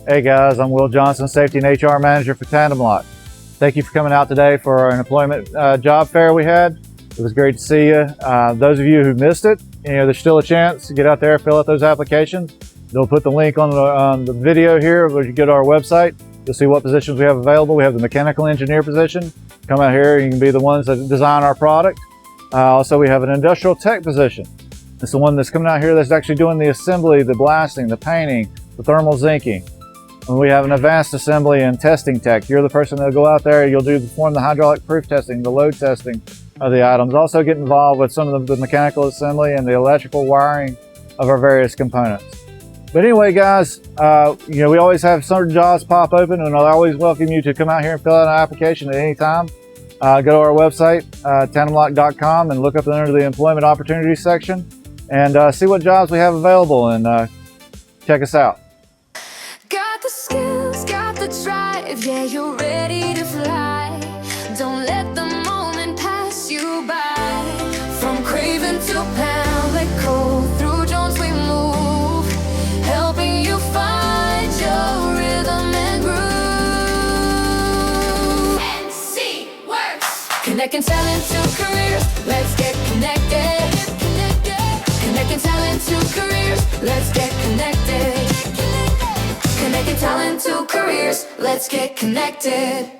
Hey guys, I'm Will Johnson, Safety and HR Manager for Tandemloc. Thank you for coming out today for an employment job fair we had. It was great to see you. Those of you who missed it, there's still a chance to get out there, fill out those applications. They'll put the link on the video here. When you go to our website, you'll see what positions we have available. We have the mechanical engineer position. Come out here, you can be the ones that design our product. Also, we have an industrial tech position. It's the one that's coming out here that's actually doing the assembly, the blasting, the painting, the thermal zinking. And we have an advanced assembly and testing tech. You're the person that'll go out there, you'll perform the hydraulic proof testing, the load testing of the items. Also get involved with some of the mechanical assembly and the electrical wiring of our various components. But anyway, guys, we always have certain jobs pop open, and I'll always welcome you to come out here and fill out an application at any time. Go to our website, tandemloc.com, and look up under the employment opportunities section and see what jobs we have available, and check us out. Got the skills, got the drive, yeah, you're ready to fly. Don't let the moment pass you by. From Craven to Pamlico, through Jones we move, helping you find your rhythm and groove. NC Works, connecting talent to careers. Let's get connected. Connecting talent to careers. Let's get connected. Connecting talent to careers. Let's get connected.